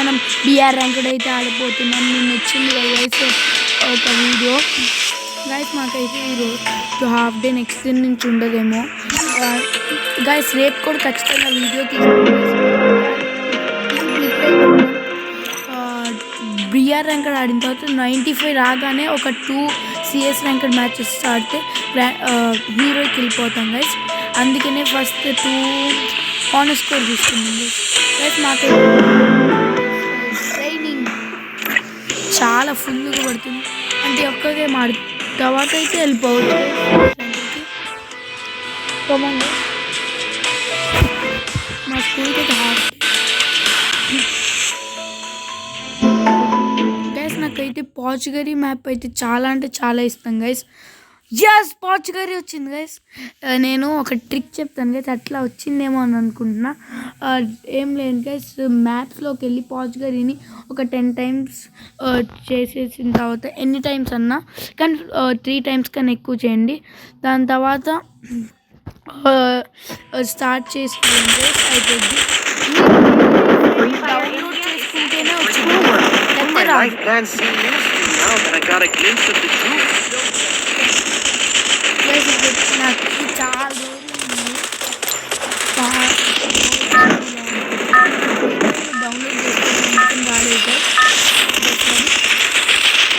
మనం BR ranked అయితే ఆడిపోతున్నాం. నేను వచ్చింది గైస్ ఒక వీడియో గైస్. మాకైతే ఈరోజు హాఫ్ డే నెక్స్ట్ డే నుంచి ఉండదేమో గైస్. రేపు కూడా ఖచ్చితంగా వీడియో బిఆర్ ర్యాంక్డ్ ఆడిన తర్వాత 95 రాగానే ఒక 2 సిఎస్ ర్యాంక్డ్ మ్యాచెస్ ఆడితే హీరోకి వెళ్ళిపోతాం గైస్. అందుకనే ఫస్ట్ 2 ఆనర్ స్కోర్ తీసుకున్నాం గైస్. మాకు ట్రైనింగ్ చాలా ఫుల్గా పడుతుంది. అంటే ఒక్క గేమ్ ఆడి తర్వాత అయితే వెళ్ళిపోవచ్చు మా స్కూల్కి అయితే హాఫ్ గైస్. నాకైతే పాచుగరి మ్యాప్ అయితే చాలా అంటే చాలా ఇష్టం గైస్. పాచుగరి వచ్చింది గైస్. నేను ఒక ట్రిక్ చెప్తాను గైస్, అట్లా వచ్చిందేమో అని అనుకుంటున్నా. ఏం లేదు గైస్, మ్యాప్స్లోకి వెళ్ళి పాచుగరిని ఒక 10 times చేసేసిన తర్వాత ఎన్ని టైమ్స్ అన్నా కానీ 3 times కన్నా ఎక్కువ చేయండి. దాని తర్వాత స్టార్ట్ చేసుకోండి గైస్. అయిపోయింది. డౌన్లోడ్ చేసుకుంటేనే వచ్చింది. నాకు చాలా రోజులు డౌన్లోడ్ చేసుకోవడం రాలేదు.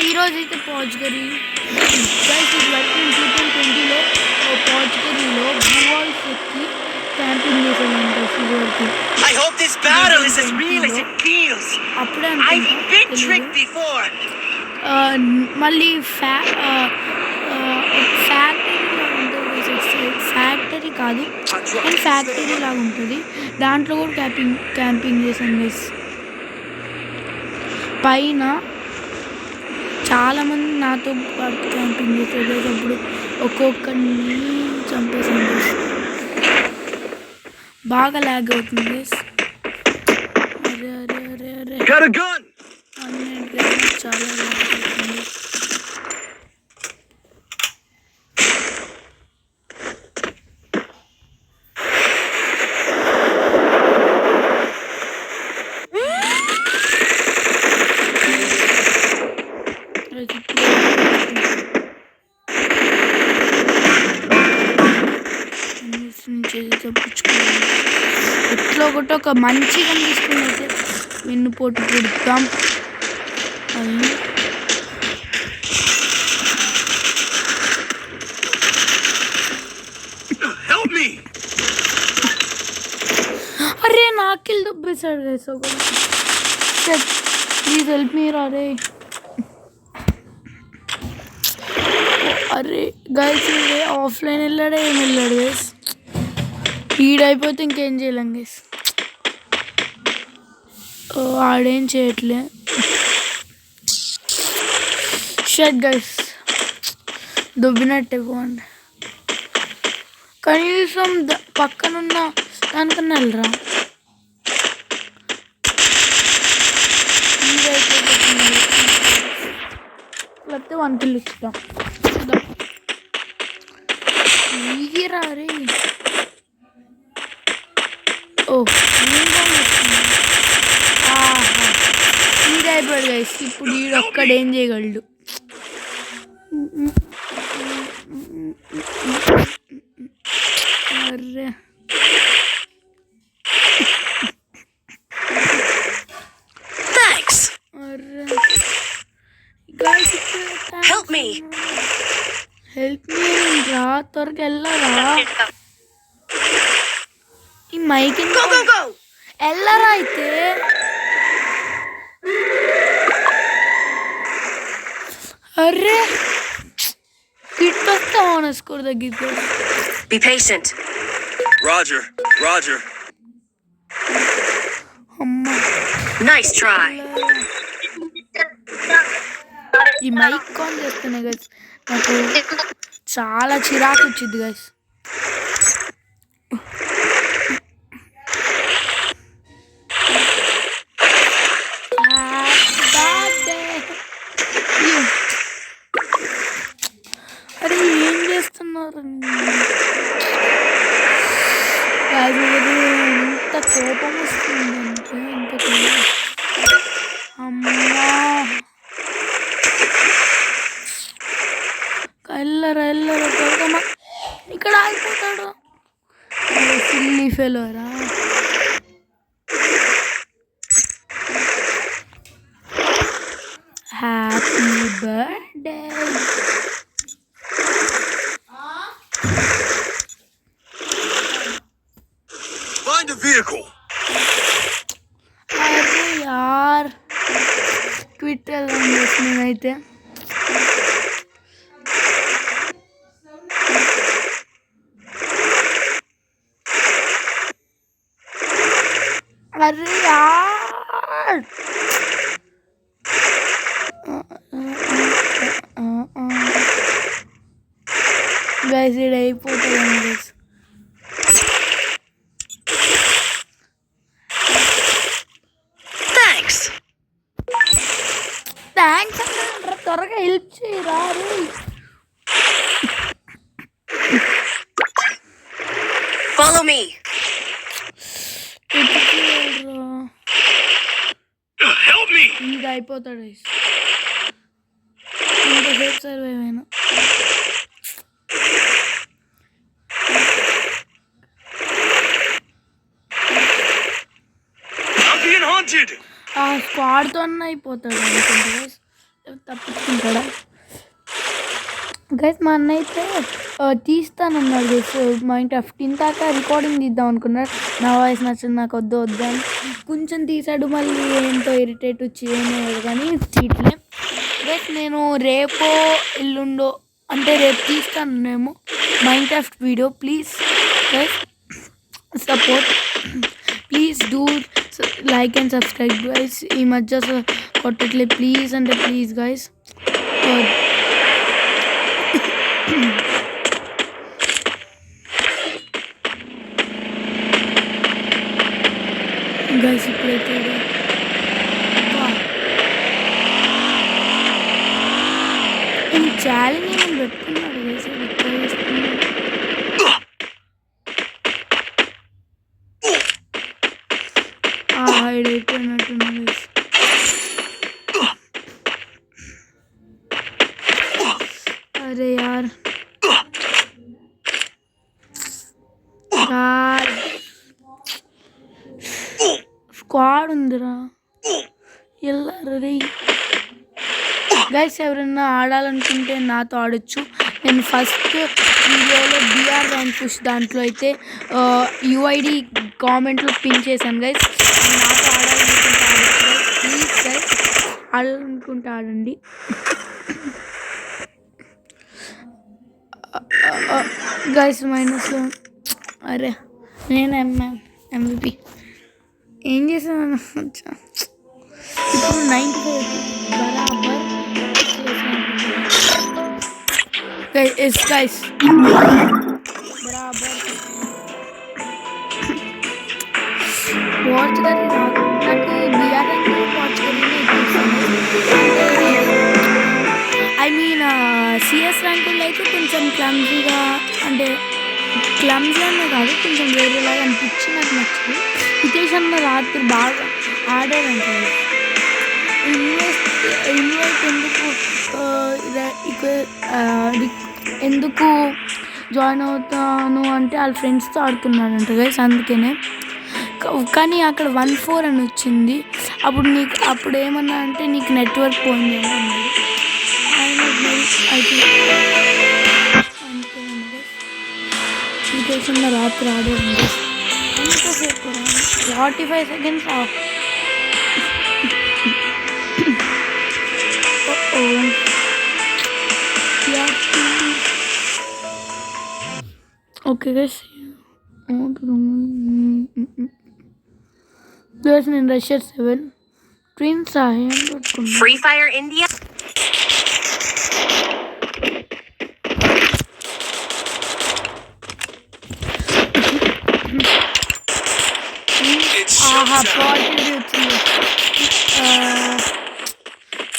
ఈరోజు అయితే పాచుగరి గైస్. ఇది వరకు 2020లో పాచుగరిలో బ్లూ వాల్స్ ఎక్కి క్యాంపింగ్ చేసేదంట. ఇది వరకు అప్పుడే మళ్ళీ ఫ్యాక్టరీ కాదు కానీ ఫ్యాక్టరీ లాగా ఉంటుంది. దాంట్లో కూడా క్యాంపింగ్ చేసాం గైస్. పైన చాలామంది నాతో పాటు క్యాంపింగ్ చేసేది. అప్పుడు ఒక్కొక్కరిని చంపేసాం గైస్. బాగా ల్యాగ్ అవుతుంది గైస్. చాలా ల్యాగ్ అవుతుంది. ఎట్లా ఒకటి ఒక మంచిగా తీసుకుని అయితే వెన్నుపోటు పెడతాం. అరే నాకెళ్ళి దుబ్బేశాడు గైస్. ప్లీజ్ హెల్ప్ మీ రే. అరే గైస్ ఆఫ్లైన్ వెళ్ళాడా ఏం వెళ్ళాడు గైస్. ఈడైపోతే ఇంకేం చేయలేం గైస్. ఆడేం చేయట్లే. షట్ గైస్ దుబ్బినట్టే పోండి. కనీసం పక్కనున్న దానికన్నా వెళ్ళరా. లేకపోతే 1 kill ఇస్తాం. ఈగిరా రే. ఈడైపోయాడు గైస్. ఇప్పుడు ఈడొక్కడేం చేయగలడు. అర్రే హెల్ప్ మీ రా. త్వరగా వెళ్ళరా. ఈ మైక్ వెళ్ళరా అయితే. అర్రే కిట్ వస్తే ఆనర్ స్కోర్ తగ్గిపోయింది. అమ్మా ఈ మైక్ ఆన్ చేస్తున్నాయి గైస్. నాకు చాలా చిరాకు వచ్చింది గైస్. అరే ఏం చేస్తున్నారు. ఎంత కోపం వస్తుందంటే ఎంత మధ్యలో రా. Happy birthday. Find a vehicle. అరే యార్ ట్విట్టర్ నేనైతే అరే యార్ గైస్ ఇది అయిపోతుంది గైస్. థ్యాంక్స్ అంటే త్వరగా హెల్ప్ చేయరా. Follow me. Help me. ఇది అయిపోతాడు ఇంతసేపు సర్వైవ్ అయినా. I'm being haunted. ఆ స్క్వాడ్తో అయిపోతాడు అనుకుంటా గైస్. తప్పించుకుంటాడా గైస్? మా అన్న అయితే తీస్తానన్నాడు గైస్. మా ఇంటి 15 దాకా రికార్డింగ్ తీద్దాం అనుకున్నాడు. నా వాయిస్ నచ్చింది, నాకు వద్దు అని కొంచెం తీసాడు. మళ్ళీ ఏంటో ఇరిటేట్ వచ్చి ఏమయ్యాడు కానీ తీయట్లే గైస్. నేను రేపో ఎల్లుండో అంటే రేపు తీస్తాను Minecraft video. Please guys support, please do like and subscribe guys. ఈ మధ్య కొట్టట్లే ప్లీజ్ అంటే ప్లీజ్ గైస్. గైస్ ఇప్పుడైతే ఈ ఛాలెంజ్ ఏమైనా పెట్టుకున్నాడు గైస్. Hide అయిపోయినట్టున్నా guys. అరే యార్ స్క్వాడ్ ఉందిరా వెళ్ళారు రే గైస్. ఎవరైనా ఆడాలనుకుంటే నాతో ఆడొచ్చు. నేను ఫస్ట్ వీడియోలో బిఆర్ ర్యాంక్ పుష్ దాంట్లో అయితే యూఐడి కామెంట్లో పిన్ చేశాను గైస్. నాతో ఆడాలనుకుంటే ఆడొచ్చు గైస్. ప్లీజ్ గైస్ ఆడాలనుకుంటే ఆడండి. గైస్ మైనస్లో అరే నేను MVP ఏం చేసాను ఇప్పుడు 95 బరాబర్ గైస్ బరాబర్ పోర్చుగల్ నాకు BR Portugal I mean CS ర్యాంకుల్లో అయితే కొంచెం క్లమ్జీగా అంటే క్లమ్జీ అనే కాదు కొంచెం వేరేలాగా అనిపించి నాకు నచ్చింది. హితేష్ అన్న రాత్రి బాగా ఆడారంటే ఇన్వైట్ ఎందుకు జాయిన్ అవుతాను అంటే వాళ్ళ ఫ్రెండ్స్తో ఆడుతున్నాడంట గైస్. అందుకనే కానీ అక్కడ 1-4 అని వచ్చింది. అప్పుడు ఏమన్నా అంటే నీకు నెట్వర్క్ పోయిందేమో అన్నాడు. అయితే హితేష్ అన్న రాత్రి ఆడారండి. ఎంతసేపు 45 seconds ఆఫ్. ఓకే గైస్ నేను రష్యర్ 7 ట్విన్ సాయం Free Fire India.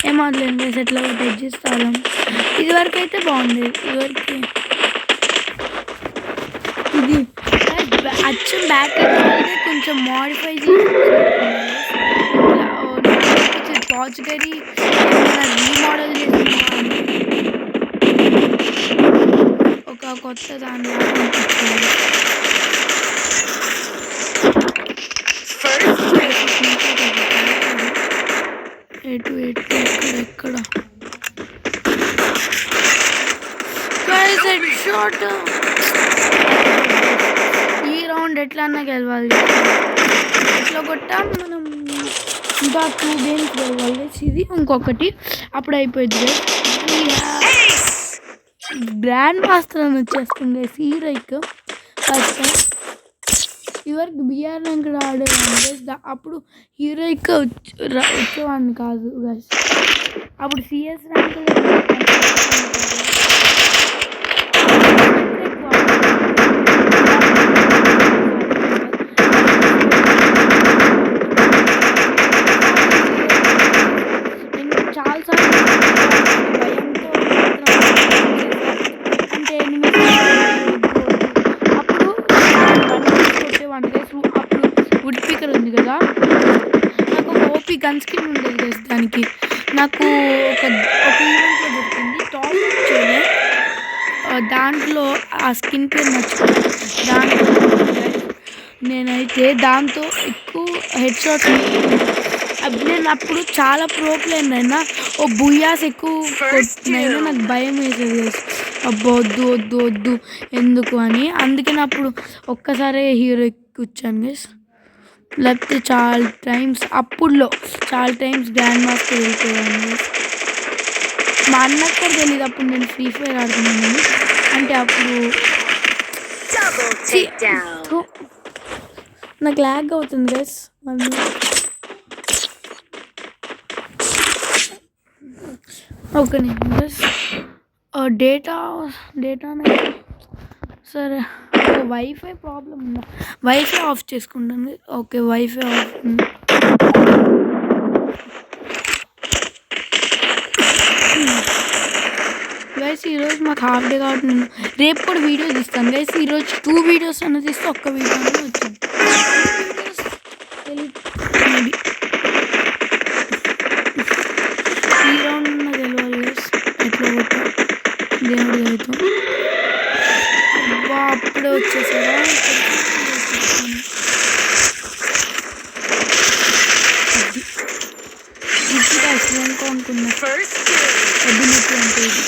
ఏమాడలేదు ఎట్లా టచ్ చేస్తాను. ఇదివరకు అయితే బాగుండేది. ఇది అచ్చం బ్యాక్ కొంచెం మోడిఫై చేసి పాచుగరి రీమోడల్ చేసి ఒక కొత్త దాన్ని షాట్. ఈ రౌండ్ ఎట్లా అన్నా గెలవాలి. ఎట్లా కొట్టాం మనం ఇంకా 2 గేమ్స్ గెలవాలి. ఇది ఇంకొకటి అప్పుడు అయిపోయింది. గ్రాండ్ మాస్టర్ అని వచ్చేస్తుంది హీరోయిక్ ఫస్ట్ టైం. ఇవరకు బిఆర్ ర్యాంక్ ఆడేవాడిని. అప్పుడు హీరోయిక్ వచ్చేవాడిని కాదు గైస్. అప్పుడు సిఎస్ ర్యాంక్ చాలాసార్లు భయంతో అంటే అప్పుడు కొట్టేవాడిని గైస్. అప్పుడు వుడ్ స్పీకర్ ఉంది కదా, నాకు ఒక ఓపీ గన్ స్కిన్ ఉండేది గైస్. దానికి నాకు ఒక ఈవెంట్లో దొరికింది టాప్ చేయలే. దాంట్లో ఆ స్కిన్ పేరు మర్చిపోయింది. దాంట్లో నేనైతే దాంతో ఎక్కువ హెడ్ షాట్స్ నేను అప్పుడు చాలా ప్రో ప్లేయర్ అయినా ఓ బుయాస్ ఎక్కువ కొట్టినైనా నాకు భయం వేసేది. అబ్బో వద్దు వద్దు వద్దు ఎందుకు అని. అందుకని అప్పుడు ఒక్కసారి హీరో వచ్చాను గైస్. లేకపోతే చాలా టైమ్స్ అప్పుడులో చాలా టైమ్స్ గ్రాండ్ మాస్టర్ వెళ్ళిపోయాను గైస్. మా అన్నకు కూడా తెలియదు అప్పుడు నేను ఫ్రీ ఫైర్ ఆడుతున్నాను. అంటే అప్పుడు నాకు ల్యాగ్ అవుతుంది గైస్. ఓకే డేటా సరే. వైఫై ప్రాబ్లం ఉందా? వైఫై ఆఫ్ చేసుకుంటాను. Okay wifi of. గైస్ ఈరోజు మాకు హాఫ్ డే కాబట్టి నేను రేపు కూడా వీడియో తీస్తాను గైస్. ఈరోజు 2 వీడియోస్ అన్న తీస్తే ఒక్క వీడియో అనేది వచ్చింది. మేబీ ఈ రౌండ్ ఉన్న గెలవాలి గైస్. ఎట్లా కొట్టా దేవుడు అవుతాం. అప్పుడే వచ్చేసారా? ఇది అసలు అనుకున్నా అభినీతి అంటే ఇది.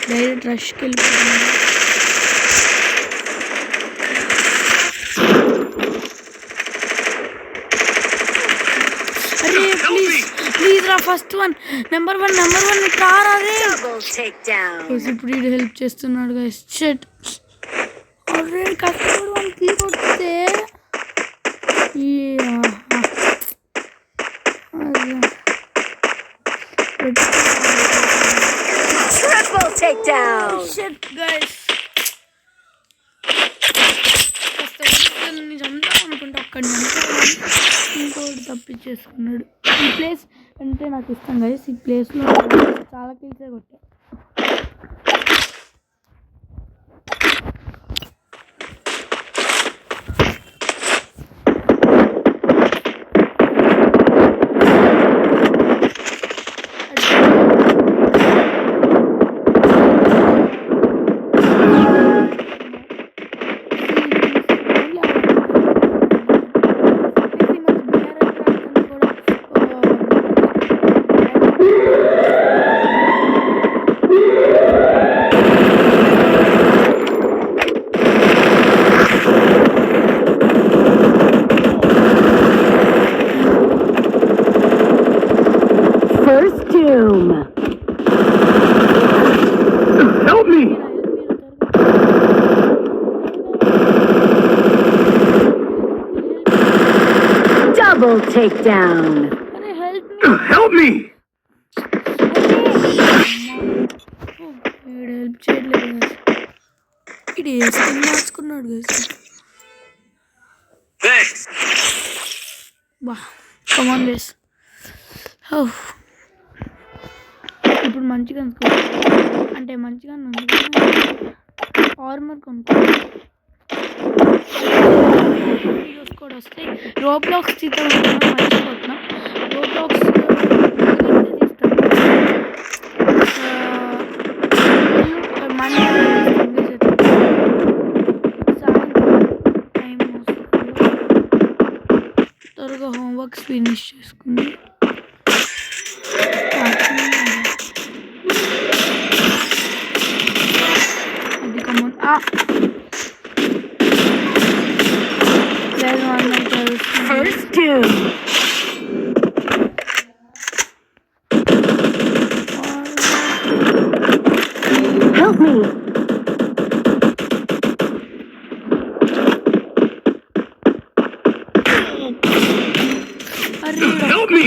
డైరెక్ట్ రష్కి వెళ్ళిపోతున్నారు. అరే ప్లీజ్ రా ఫస్ట్ వన్ నెంబర్ వన్ రారా రే. ఇప్పుడు ఇది హెల్ప్ చేస్తున్నాడు గైస్. షట్ అరే కష్టపడి వన్ కీ కొడితే Triple takedown. Shit guys. కష్టపడి చంపుదాం అనుకుంటే అక్కడి నుంచి ఇంకోటి తప్పించేసుకున్నాడు. ఈ ప్లేస్ అంటే నాకు ఇష్టం గైస్. ఈ ప్లేస్లో చాలా కిల్సే కొట్టా. Help me! Double takedown. Help me! Help చేయలేదు. ఇది స్కిన్ మార్చుకున్నాడు గైస్. Thanks. బా కమాన్ గైస్. ఇప్పుడు మంచిగా అంటే మంచిగా ఆర్మర్ కొనుక్కోవాలి. వీడియోస్ కూడా వస్తాయి. రోబ్లాక్స్ తీసుకోవడం మర్చిపోతున్నాం. రోబ్లాక్స్ మండే టైం త్వరగా హోంవర్క్స్ ఫినిష్ చేసుకుని First doom. Help me. Help me!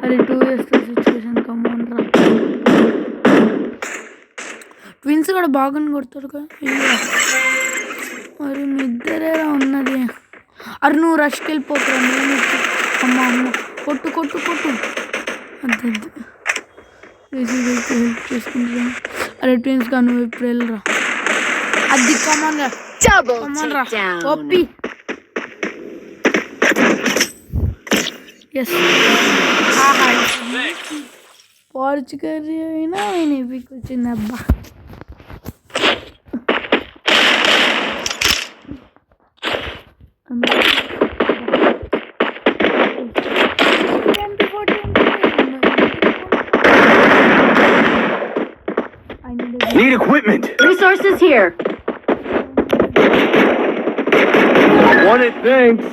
అరే 2 years సిచ్యువేషన్ కమోన్ రా. ట్విన్స్ కూడా బాగా కొడతాడు కదా. మరి మీ ఇద్దరేరా ఉన్నది. అరే నువ్వు రష్కి వెళ్ళిపోతురా. నేను అమ్మ కొట్టు కొట్టు కొట్టు. అంతే హెల్ప్ చేసుకుంటా. అరే ట్విన్స్ గా నువ్వు ఇప్పుడు వెళ్ళరా. అది కమాన్ రా. కమాన్ రా ఓపి. ఎస్ పోర్చుగల్ అయినా నేను ఇవికి వచ్చింది అబ్బా. Need equipment. Resources here. Want it, thanks.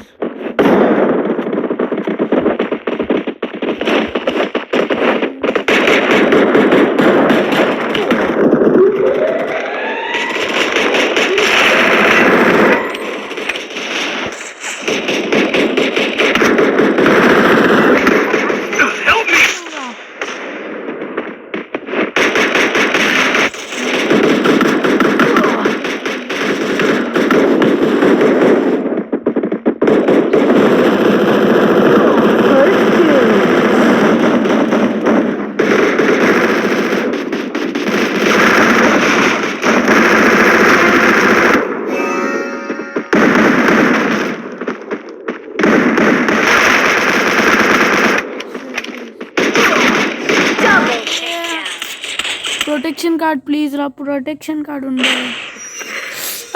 Protection card please రా. ప్రొటెక్షన్ కార్డ్ ఉండాలి.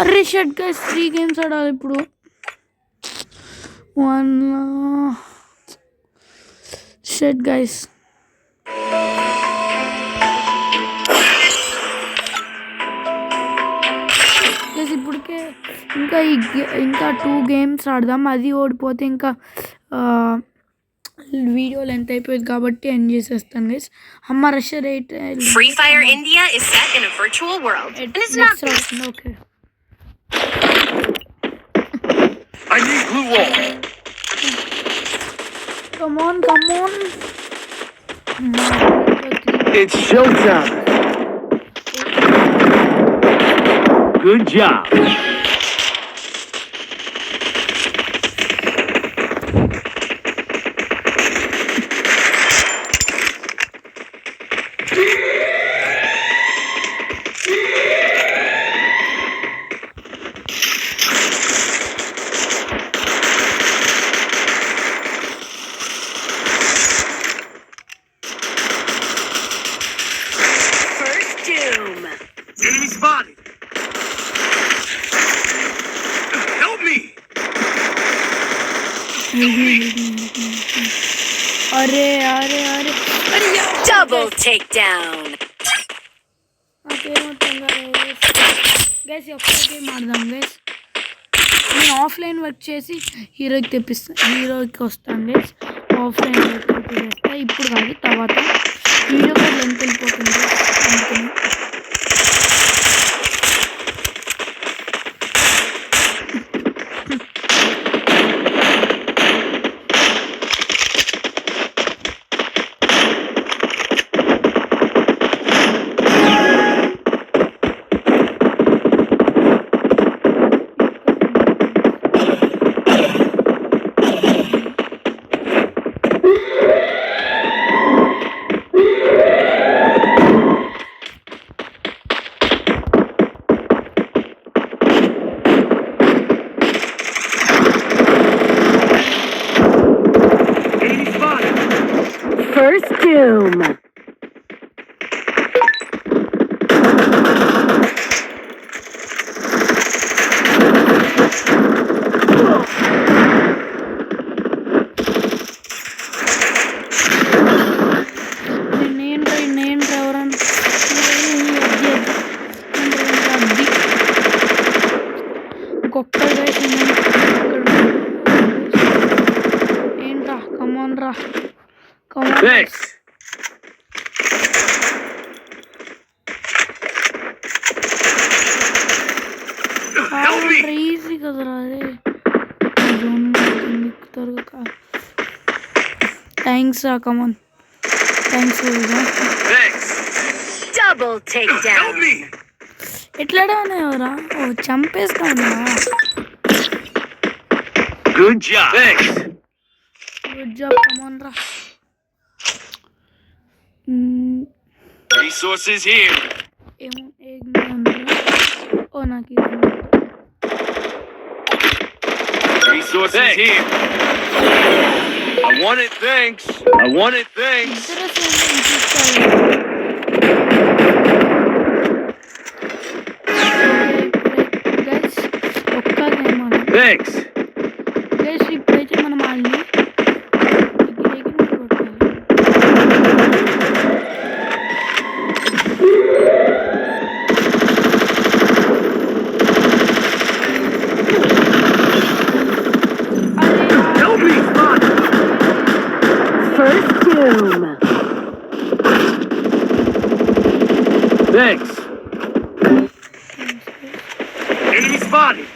అరే షట్ గైస్ 3 గేమ్స్ ఆడాలి ఇప్పుడు. 1 షట్ గైస్. ఇప్పటికే ఇంకా 2 గేమ్స్ ఆడదాం. అది ఓడిపోతే ఇంకా వీడియో లెంత్ అయిపోయింది కాబట్టి ఎండ్ చేసేస్తాను గైస్. అమ్మ rush rate Free Fire India is set in a virtual world and it's not okay. I need glue wall. Come on. It's showtime. Good job. Enemy spotted. Help me. అరే Double takedown. Guys ఒక్క game ఆడదాం guys. నేను offline work చేసి హీరోకి వస్తాను guys. Offline work చేస్తా ఇప్పుడు కాదు, తర్వాత వీడియో కూడా లెంత్ వెళ్ళిపోతుంది అందుకని. First doom. ఇంకొక్కరు గైస్ ఏంట్రా కమాన్ రా come on Thanks. Help me. Easy కదరా అదే ఎక్కుతారు థ్యాంక్స్ రా come on thanks Thanks. Double Help takedown. me. ఎట్లాడానేవరా ఓ చంపేస్తాను Good job. Thanks. Good job come on రా Resources here. ఏమో ఓ నాకు ఇది Resources here. I want it. Thanks. I want it. Thanks. Guys ఒక్క గేమ్ Thanks. గైస్ ఇప్పుడైతే మనం వాళ్ళని Help me. Spot. First doom. Thanks. Enemy spotted.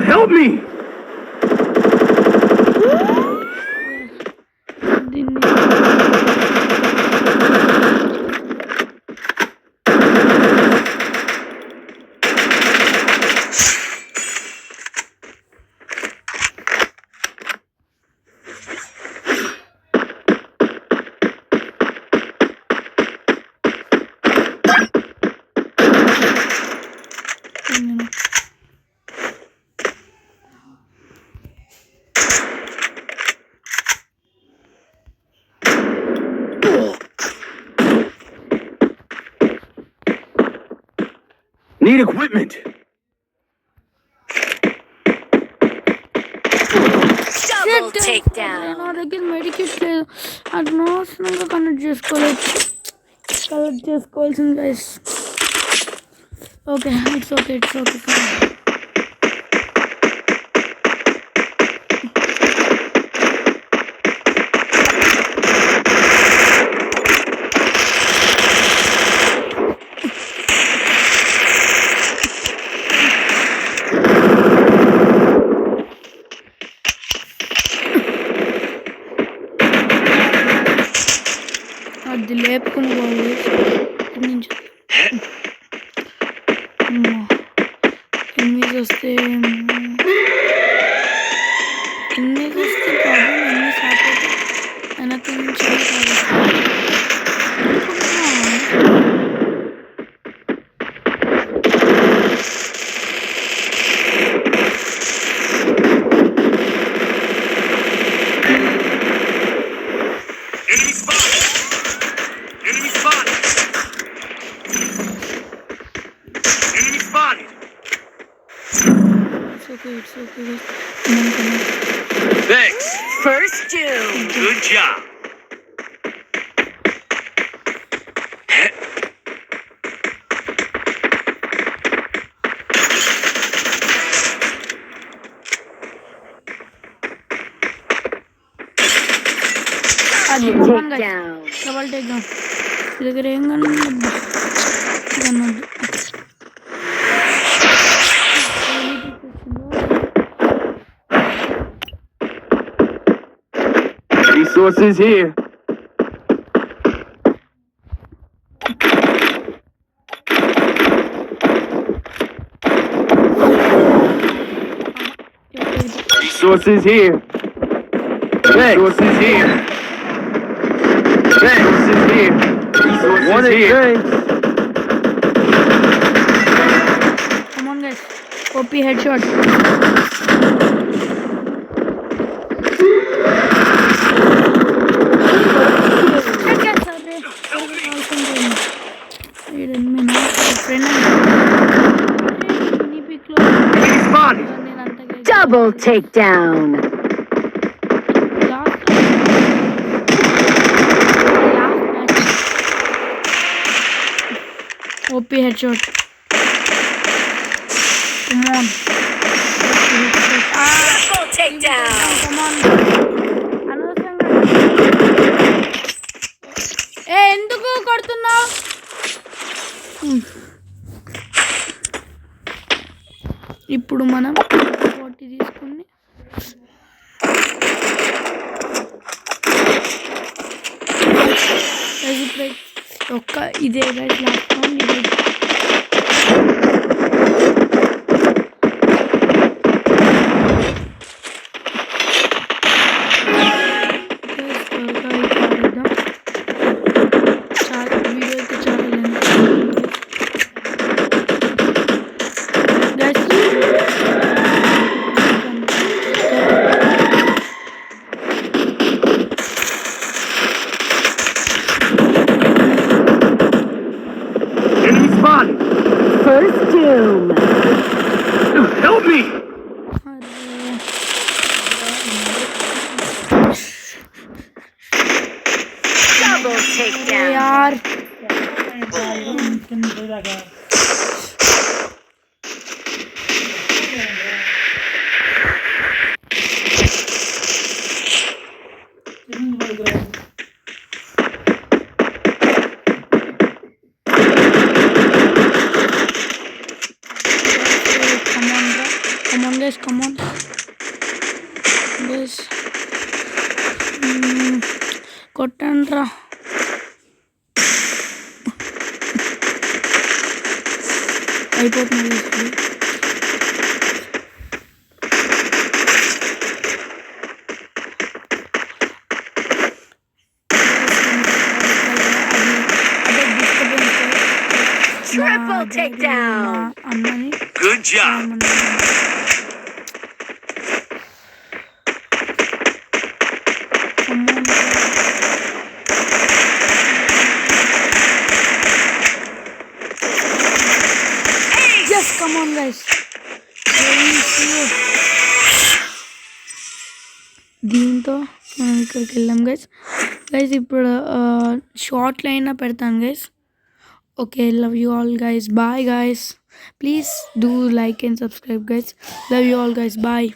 Help me. దీన్ని Need equipment. Double takedown. నా దగ్గర మెడికేట్ లేదు అది నాశనంగా కనెక్ట్ చేసుకోవాల్సింది గైస్ ఓకే ఇట్స్ ఓకే అది లేపుకుని పోవాలి నుంచి ఎనిమిది వస్తే ప్రాబ్లం ఎన్ని సాపేది వెనక నుంచి Enemy spotted. Enemy spotted. Enemy spotted. It's okay Thanks. First doom. Good job. అది Takedown. డబల్ టేక్ డౌన్ దగ్గర ఏం కన్నా Resources here. Resources here. Resources here. Resources here. Resources here. Come on guys. OP headshot. Friend Enemy spotted. నేను అంతగా Double takedown. OP headshot. Come on. Triple takedown. Come on. అనవసరంగా ఎందుకు కొడుతున్నావు? ఇప్పుడు మనం 40 తీసుకుని ఒక్క ఇదే గైస్ లాస్ట్ రౌండ్ ఇదే. చాలా వీడియో అయితే చాలా length Enemy spotted. First doom. Help me. Double takedown. यार come on guys, come on guys. కొట్టండ్రా. అయిపోతుంది ఇప్పుడు. Triple takedown. అన్నని Good job. Yes, come on guys. దీంతో మనం ఇక్కడికి వెళ్ళాం గైస్. ఇప్పుడు షార్ట్లో అయినా పెడతాను guys. Okay, love you all guys. Bye guys. Please do like and subscribe guys. Love you all guys. Bye.